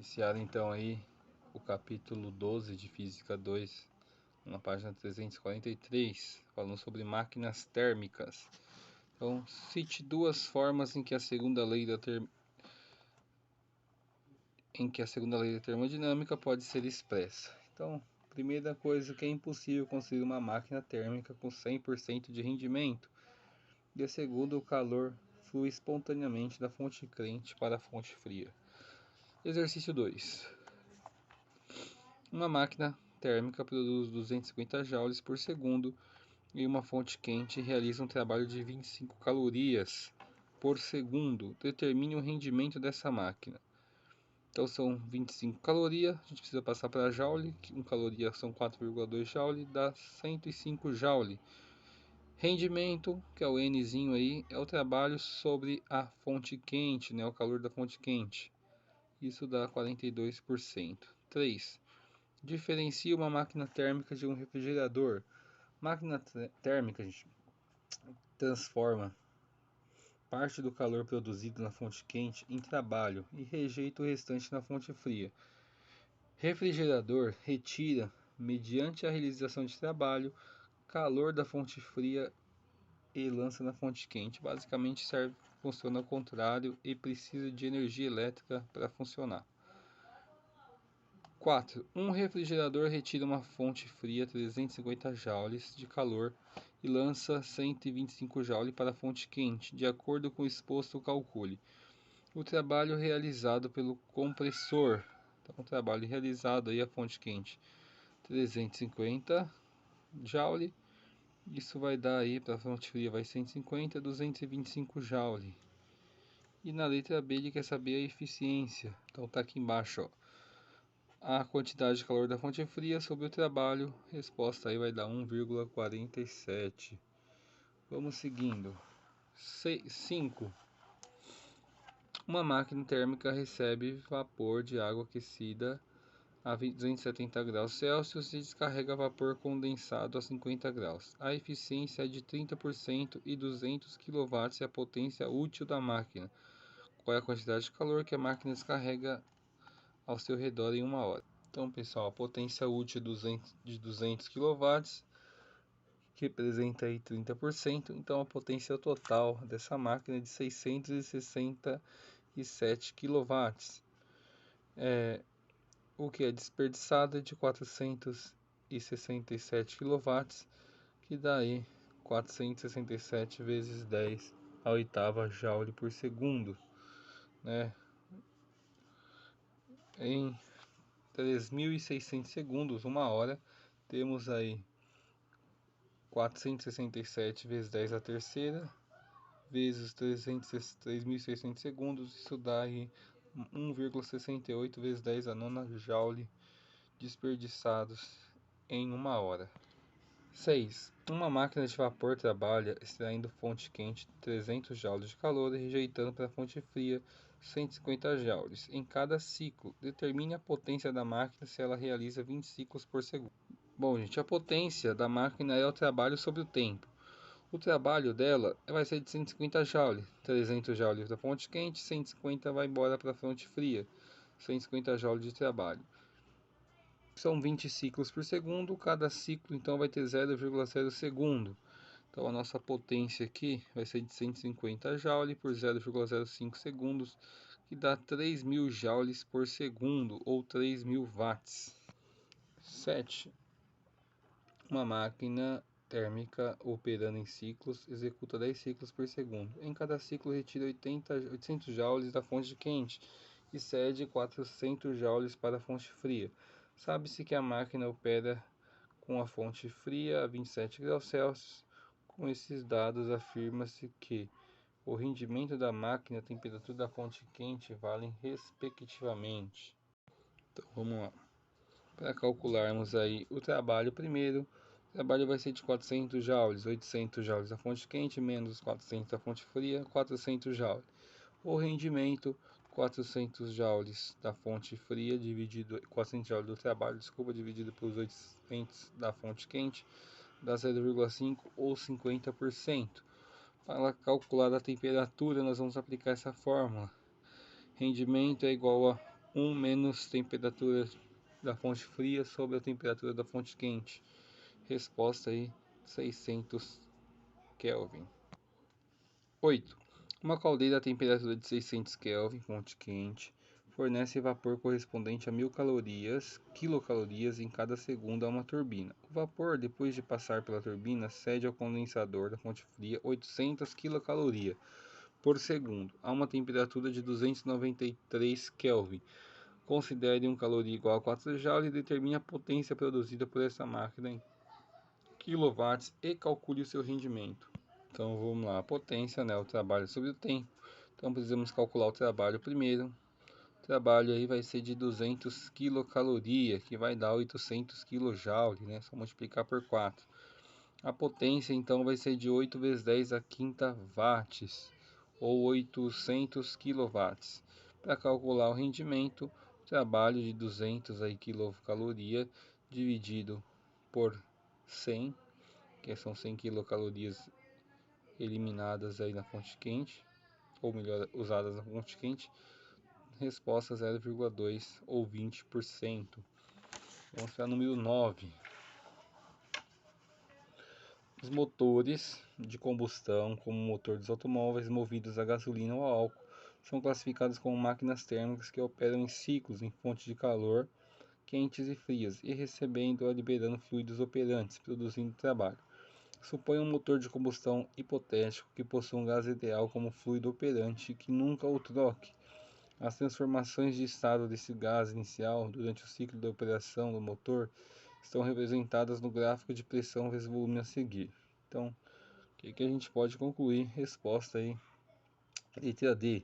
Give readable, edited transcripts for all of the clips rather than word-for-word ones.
Iniciar então aí o capítulo 12 de Física 2, na página 343, falando sobre máquinas térmicas. Então, cite duas formas em que a segunda lei da termodinâmica pode ser expressa. Então, primeira coisa que é impossível construir uma máquina térmica com 100% de rendimento. E a segunda, o calor flui espontaneamente da fonte quente para a fonte fria. Exercício 2. Uma máquina térmica produz 250 joules por segundo e uma fonte quente realiza um trabalho de 25 calorias por segundo. Determine o rendimento dessa máquina. Então são 25 calorias, a gente precisa passar para joule, 1 caloria são 4,2 joule, dá 105 joule. Rendimento, que é o Nzinho aí, é o trabalho sobre a fonte quente, né, o calor da fonte quente. Isso dá 42%. 3. Diferencia uma máquina térmica de um refrigerador. Máquina térmica, gente, transforma parte do calor produzido na fonte quente em trabalho e rejeita o restante na fonte fria. Refrigerador retira, mediante a realização de trabalho, calor da fonte fria e lança na fonte quente. Basicamente funciona ao contrário e precisa de energia elétrica para funcionar. 4. Um refrigerador retira uma fonte fria 350 joules de calor e lança 125 joules para a fonte quente, de acordo com o exposto calcule. O trabalho realizado pelo compressor. Então, o trabalho realizado aí a fonte quente 350 joule. Isso vai dar aí para a fonte fria vai 150, 225 joule. E na letra B ele quer saber a eficiência. Então tá aqui embaixo, ó. A quantidade de calor da fonte fria sobre o trabalho, resposta aí vai dar 1,47. Vamos seguindo. 5. Uma máquina térmica recebe vapor de água aquecida a 270 graus Celsius e descarrega vapor condensado a 50 graus. A eficiência é de 30% e 200 kW é a potência útil da máquina. Qual é a quantidade de calor que a máquina descarrega ao seu redor em 1 hora? Então, pessoal, a potência útil de 200 kW representa aí 30%. Então, a potência total dessa máquina é de 667 kW. O que é desperdiçado é de 467 kW, que dá aí 467 vezes 10 a oitava joule por segundo, né? Em 3.600 segundos, 1 hora, temos aí 467 vezes 10 a terceira, vezes 3.600 segundos, isso dá aí 1,68 vezes 10 a nona joule desperdiçados em 1 hora. 6. Uma máquina de vapor trabalha extraindo fonte quente 300 joules de calor e rejeitando para a fonte fria 150 joules. Em cada ciclo, determine a potência da máquina se ela realiza 20 ciclos por segundo. Bom, gente, a potência da máquina é o trabalho sobre o tempo. O trabalho dela vai ser de 150 joules, 300 joules da fonte quente, 150 vai embora para a fonte fria, 150 joules de trabalho. São 20 ciclos por segundo, cada ciclo então vai ter 0,0 segundo. Então a nossa potência aqui vai ser de 150 joules por 0,05 segundos, que dá 3.000 joules por segundo ou 3.000 watts. 7. Uma máquina térmica operando em ciclos executa 10 ciclos por segundo. Em cada ciclo retira 800 joules da fonte quente e cede 400 joules para a fonte fria. Sabe-se que a máquina opera com a fonte fria a 27 graus Celsius. Com esses dados, afirma-se que o rendimento da máquina e a temperatura da fonte quente valem respectivamente. Então vamos lá. Para calcularmos aí o trabalho primeiro, o trabalho vai ser de 400 joules, 800 joules da fonte quente menos 400 da fonte fria, 400 joules. O rendimento, 400 joules da fonte fria dividido 400 joules do trabalho, desculpa, dividido pelos 800 da fonte quente, dá 0,5 ou 50%. Para calcular a temperatura, nós vamos aplicar essa fórmula. Rendimento é igual a 1 menos temperatura da fonte fria sobre a temperatura da fonte quente. Resposta aí 600 Kelvin. 8. Uma caldeira a temperatura de 600 Kelvin, fonte quente, fornece vapor correspondente a 1000 quilocalorias em cada segundo a uma turbina. O vapor, depois de passar pela turbina, cede ao condensador da fonte fria 800 quilocalorias por segundo a uma temperatura de 293 Kelvin. Considere um caloria igual a 4 joules e determine a potência produzida por essa máquina em quilowatts e calcule o seu rendimento. Então vamos lá, a potência, né, o trabalho sobre o tempo. Então precisamos calcular o trabalho primeiro. O trabalho aí vai ser de 200 quilocalorias, que vai dar 800 kJ, né? Só multiplicar por 4. A potência então vai ser de 8 vezes 10 a quinta watts, ou 800 kW. Para calcular o rendimento, o trabalho de 200 aí, quilocaloria dividido por 100, que são 100 quilocalorias eliminadas aí na fonte quente, ou melhor, usadas na fonte quente, resposta 0,2 ou 20%. Vamos para o número 9. Os motores de combustão, como o motor dos automóveis movidos a gasolina ou a álcool, são classificados como máquinas térmicas que operam em ciclos em fontes de calor quentes e frias e recebendo ou liberando fluidos operantes, produzindo trabalho. Suponha um motor de combustão hipotético que possua um gás ideal como fluido operante e que nunca o troque. As transformações de estado desse gás inicial durante o ciclo de operação do motor estão representadas no gráfico de pressão vezes volume a seguir. Então, o que a gente pode concluir? Resposta aí, letra D.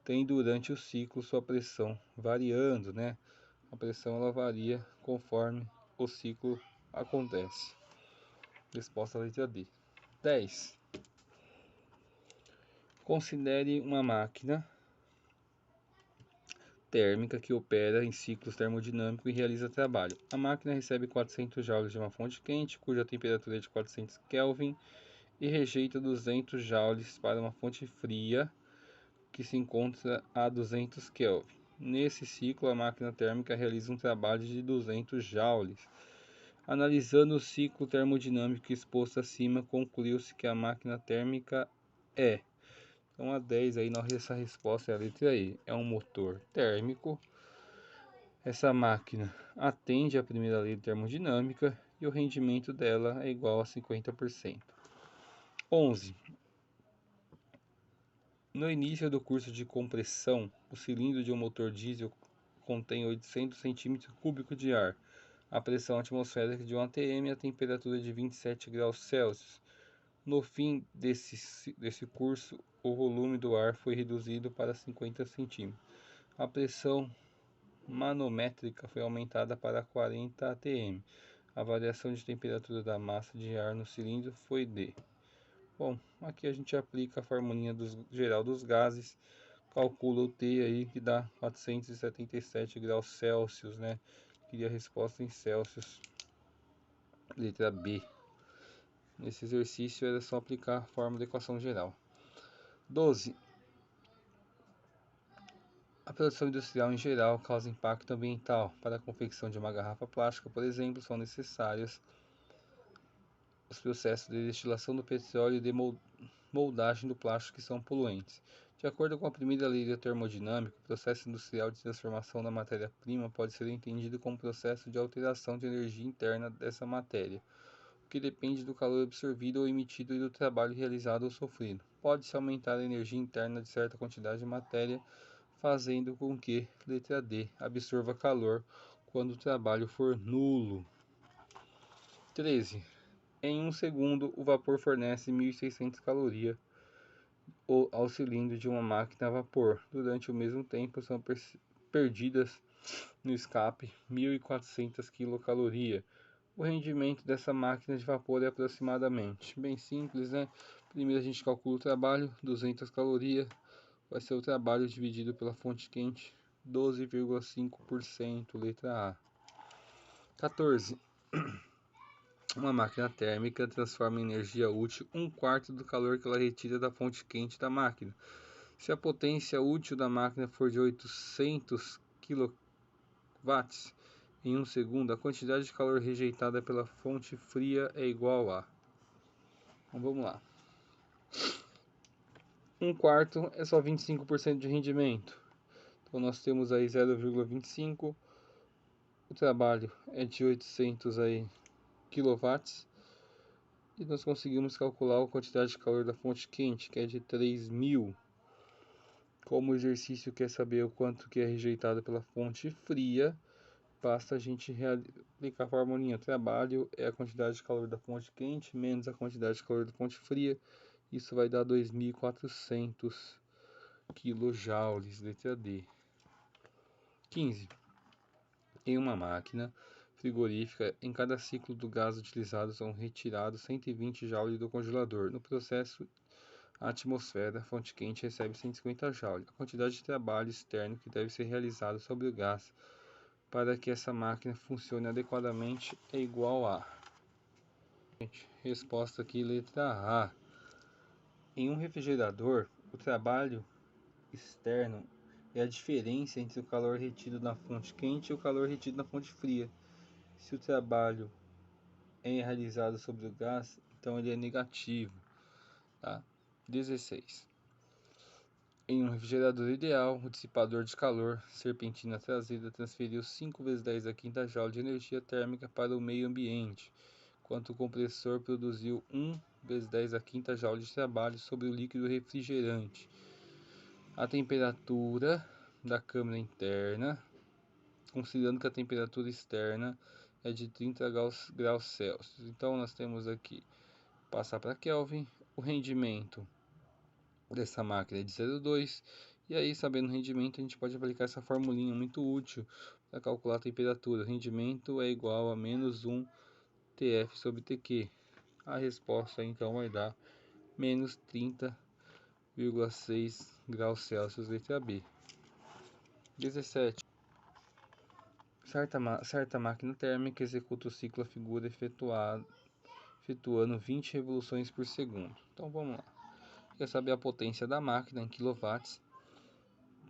Tem durante o ciclo sua pressão variando, né? A pressão ela varia conforme o ciclo acontece. Resposta letra D. 10. Considere uma máquina térmica que opera em ciclos termodinâmicos e realiza trabalho. A máquina recebe 400 joules de uma fonte quente, cuja temperatura é de 400 Kelvin, e rejeita 200 joules para uma fonte fria, que se encontra a 200 Kelvin. Nesse ciclo, a máquina térmica realiza um trabalho de 200 joules. Analisando o ciclo termodinâmico exposto acima, concluiu-se que a máquina térmica é. Então a 10 aí, essa resposta é a letra E. É um motor térmico. Essa máquina atende à primeira lei de termodinâmica e o rendimento dela é igual a 50%. 11. No início do curso de compressão, o cilindro de um motor diesel contém 800 cm3 de ar, a pressão atmosférica de 1 atm e a temperatura de 27 graus Celsius. No fim desse curso, o volume do ar foi reduzido para 50 cm. A pressão manométrica foi aumentada para 40 atm. A variação de temperatura da massa de ar no cilindro foi D. Bom, aqui a gente aplica a formulinha geral dos gases, calcula o T aí que dá 477 graus Celsius, né? Queria a resposta em Celsius, letra B. Nesse exercício era só aplicar a fórmula da equação geral. 12. A produção industrial em geral causa impacto ambiental. Para a confecção de uma garrafa plástica, por exemplo, são necessários os processos de destilação do petróleo e de moldagem do plástico, que são poluentes. De acordo com a primeira lei da termodinâmica, o processo industrial de transformação da matéria-prima pode ser entendido como processo de alteração de energia interna dessa matéria, o que depende do calor absorvido ou emitido e do trabalho realizado ou sofrido. Pode-se aumentar a energia interna de certa quantidade de matéria, fazendo com que, letra D, absorva calor quando o trabalho for nulo. 13. Em 1 segundo, o vapor fornece 1.600 calorias ao cilindro de uma máquina a vapor. Durante o mesmo tempo, são perdidas no escape 1.400 quilocalorias. O rendimento dessa máquina de vapor é aproximadamente bem simples, né? Primeiro a gente calcula o trabalho, 200 calorias, vai ser o trabalho dividido pela fonte quente, 12,5%, letra A. 14. Uma máquina térmica transforma em energia útil 1/4 do calor que ela retira da fonte quente da máquina. Se a potência útil da máquina for de 800 kW em 1 segundo, a quantidade de calor rejeitada pela fonte fria é igual a... Então vamos lá. 1/4 é só 25% de rendimento. Então nós temos aí 0,25. O trabalho é de 800 aí, kW. E nós conseguimos calcular a quantidade de calor da fonte quente, que é de 3.000. Como o exercício quer saber o quanto que é rejeitado pela fonte fria, basta a gente aplicar a formulinha. Trabalho é a quantidade de calor da fonte quente menos a quantidade de calor da fonte fria. Isso vai dar 2.400 kJ, letra D. 15. Em uma máquina frigorífica, em cada ciclo do gás utilizado são retirados 120 joules do congelador. No processo, a atmosfera, a fonte quente, recebe 150 joules. A quantidade de trabalho externo que deve ser realizado sobre o gás para que essa máquina funcione adequadamente é igual a... Resposta aqui, letra A. Em um refrigerador, o trabalho externo é a diferença entre o calor retido na fonte quente e o calor retido na fonte fria. Se o trabalho é realizado sobre o gás, então ele é negativo. Tá? 16. Em um refrigerador ideal, o dissipador de calor, serpentina trazida, transferiu 5 vezes 10 a quinta joule de energia térmica para o meio ambiente, enquanto o compressor produziu 1 vezes 10 a quinta joule de trabalho sobre o líquido refrigerante. A temperatura da câmara interna, considerando que a temperatura externa é de 30 graus Celsius. Então nós temos aqui, passar para Kelvin, o rendimento dessa máquina é de 0,2. E aí, sabendo o rendimento, a gente pode aplicar essa formulinha muito útil para calcular a temperatura. O rendimento é igual a menos 1 TF sobre TQ. A resposta então vai dar menos 30,6 graus Celsius, letra B. 17. Certa máquina térmica executa o ciclo a figura efetuando 20 revoluções por segundo. Então vamos lá. Quer saber a potência da máquina em quilowatts?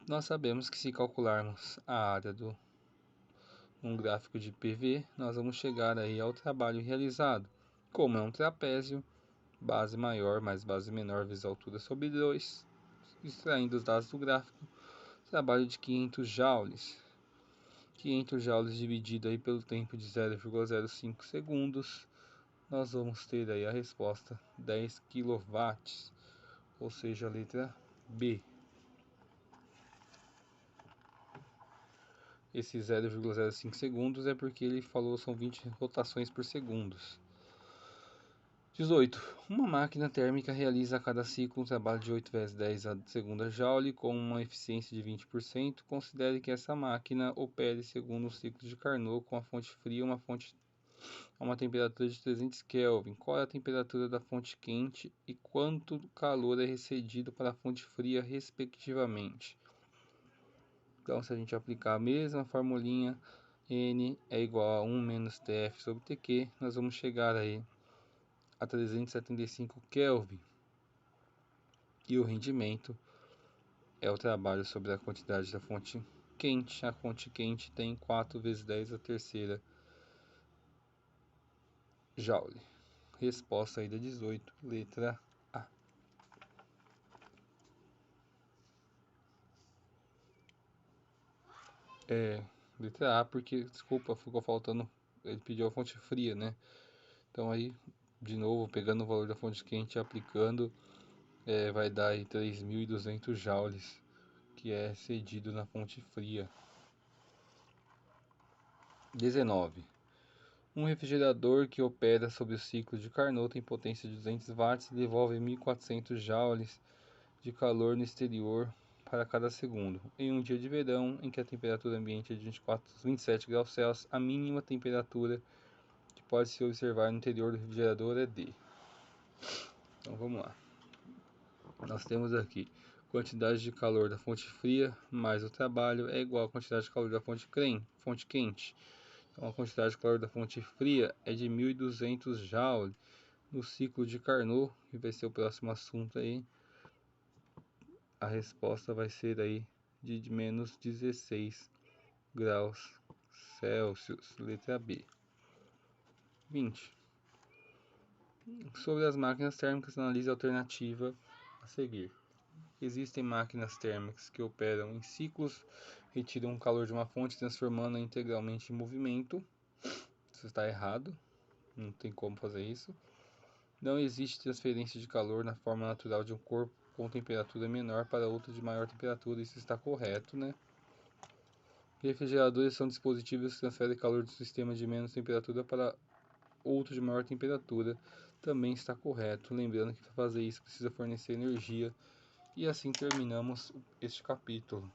Nós sabemos que se calcularmos a área do um gráfico de PV, nós vamos chegar aí ao trabalho realizado. Como é um trapézio, base maior mais base menor vezes altura sobre 2, extraindo os dados do gráfico, trabalho de 500 joules. 500 joules dividido aí pelo tempo de 0,05 segundos, nós vamos ter aí a resposta 10 kW, ou seja, a letra B. Esse 0,05 segundos é porque ele falou são 20 rotações por segundo. 18. Uma máquina térmica realiza a cada ciclo um trabalho de 8 vezes 10 a segunda joule com uma eficiência de 20%. Considere que essa máquina opere segundo um ciclo de Carnot com a fonte fria a uma temperatura de 300 Kelvin. Qual é a temperatura da fonte quente e quanto calor é recedido para a fonte fria, respectivamente? Então, se a gente aplicar a mesma formulinha, N é igual a 1 menos TF sobre TQ, nós vamos chegar aí a 375 Kelvin. E o rendimento é o trabalho sobre a quantidade da fonte quente. A fonte quente tem 4 vezes 10 a terceira joule. Resposta aí da 18, letra A. Letra A porque, desculpa, ficou faltando, ele pediu a fonte fria, né? Então aí, de novo, pegando o valor da fonte quente e aplicando, vai dar aí 3.200 joules, que é cedido na fonte fria. 19. Um refrigerador que opera sob o ciclo de Carnot tem potência de 200 watts e devolve 1.400 joules de calor no exterior para cada segundo. Em um dia de verão, em que a temperatura ambiente é de 27 graus Celsius, a mínima temperatura que pode se observar no interior do refrigerador é D. Então vamos lá. Nós temos aqui quantidade de calor da fonte fria mais o trabalho é igual à quantidade de calor da fonte quente. Então a quantidade de calor da fonte fria é de 1.200 joules no ciclo de Carnot, que vai ser o próximo assunto aí. A resposta vai ser aí de menos 16 graus Celsius. Letra B. 20. Sobre as máquinas térmicas, analise a alternativa a seguir. Existem máquinas térmicas que operam em ciclos, retiram o calor de uma fonte, transformando-a integralmente em movimento. Isso está errado, não tem como fazer isso. Não existe transferência de calor na forma natural de um corpo com temperatura menor para outro de maior temperatura. Isso está correto, né? Refrigeradores são dispositivos que transferem calor de um sistema de menos temperatura para outro de maior temperatura. Também está correto. Lembrando que para fazer isso precisa fornecer energia. E assim terminamos este capítulo.